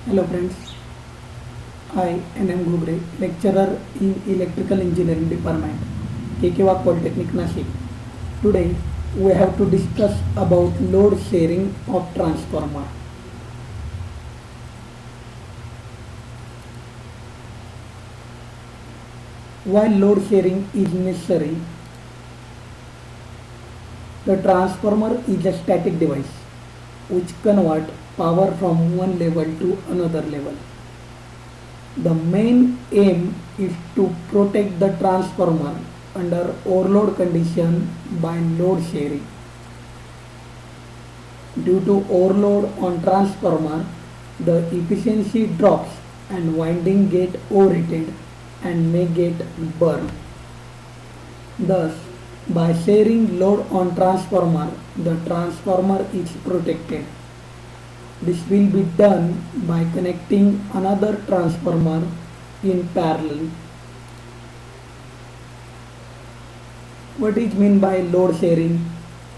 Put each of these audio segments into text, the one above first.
Hello friends, I NM Gugre, lecturer in Electrical Engineering Department, KK Polytechnic Nashik. Today we have to discuss about load sharing of transformer. While load sharing is necessary, the transformer is a static device which convert power from one level to another level. The main aim is to protect the transformer under overload condition by load sharing. Due to overload on transformer, the efficiency drops and winding get overheated and may get burned. Thus, by sharing load on transformer, the transformer is protected. This will be done by connecting another transformer in parallel. What is meant by load sharing?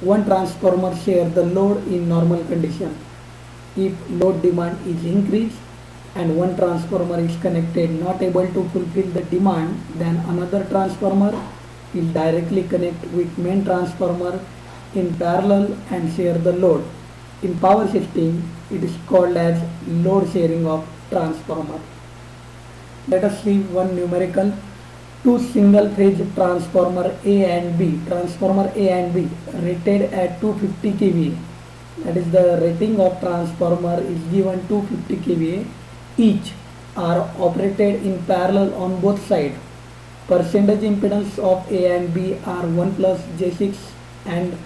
One transformer shares the load in normal condition. If load demand is increased and one transformer is connected not able to fulfill the demand, then another transformer will directly connect with main transformer in parallel and share the load. In power system, it is called as load sharing of transformer. Let us see one numerical. Two single phase transformer A and B. Transformer A and B rated at 250 kVA. That is the rating of transformer is given 250 kVA. Each are operated in parallel on both sides. Percentage impedance of A and B are 1 plus J6 and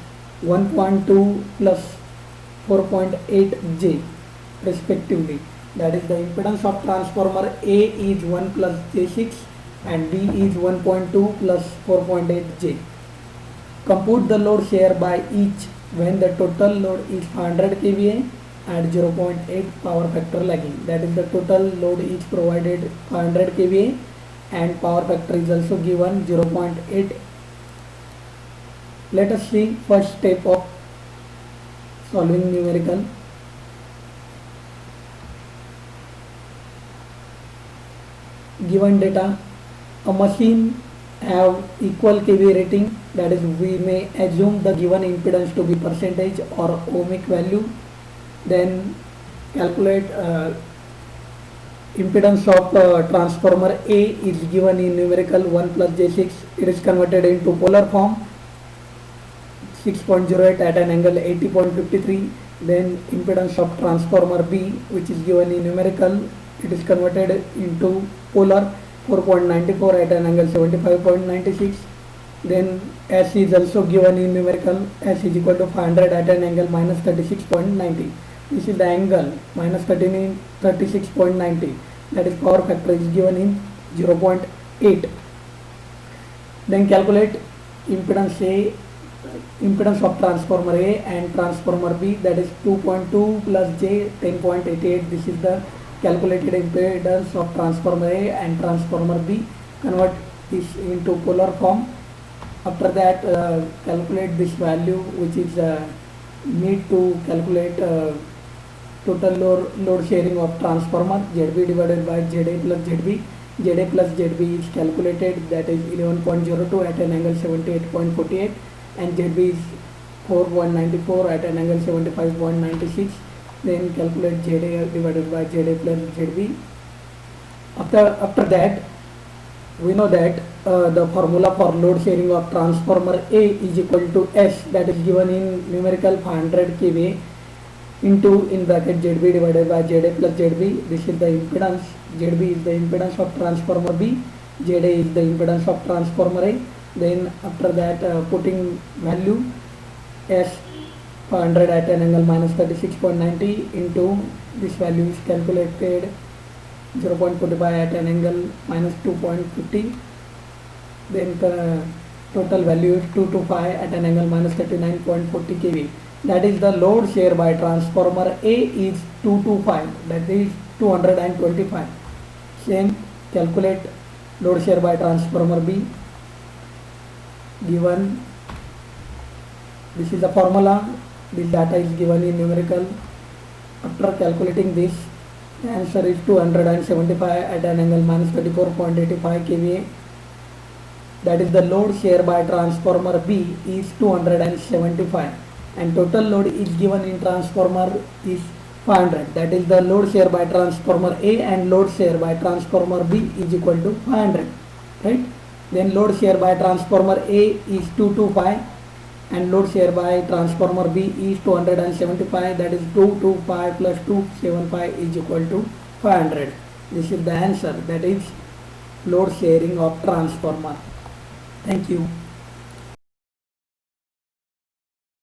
1.2 plus 4.8 J respectively. That is the impedance of transformer A is 1 plus J6 and B is 1.2 plus 4.8 J. Compute the load share by each when the total load is 100 kVA and 0.8 power factor lagging. That is the total load is provided 100 kVA and power factor is also given 0.8. Let us see first step of solving numerical. Given data, a machine have equal kVA rating, that is we may assume the given impedance to be percentage or ohmic value. Then calculate impedance of transformer A is given in numerical 1 plus J6. It is converted into polar form 6.08 at an angle 80.53. Then impedance of transformer B, which is given in numerical, it is converted into polar 4.94 at an angle 75.96. Then S is also given in numerical. S is equal to 500 at an angle minus 36.90. This is the angle minus 36.90. That is power factor is given in 0.8. Then calculate impedance of transformer A and transformer B, that is 2.2 plus J 10.88. This is the calculated impedance of transformer A and transformer B. Convert this into polar form. After that, calculate this value, which is need to calculate total load sharing of transformer ZB divided by ZA plus ZB. ZA plus ZB is calculated, that is 11.02 at an angle 78.48 and ZB is 4.94 at an angle 75.96. Then calculate ZA divided by ZA plus ZB. After that, we know that the formula for load sharing of transformer A is equal to S, that is given in numerical 500 kVA into in bracket ZB divided by ZA plus ZB. This is the impedance. ZB is the impedance of transformer B. ZA is the impedance of transformer A. Then after that, putting value S 500 at an angle minus 36.90 into this value is calculated 0.45 at an angle minus 2.50. Then the total value is 225 at an angle minus 39.40 kV. That is the load share by transformer A is 225, that is 225. Same, calculate load share by transformer B. Given, this is the formula, this data is given in numerical. After calculating this, The answer is 275 at an angle minus 34.85 kVA. That is the load share by transformer B is 275 and total load is given in transformer is 500. That is the load share by transformer A and load share by transformer B is equal to 500, right? Then load share by transformer A is 225 and load share by transformer B is 275. That is 225 plus 275 is equal to 500. This is the answer, that is load sharing of transformer. Thank you.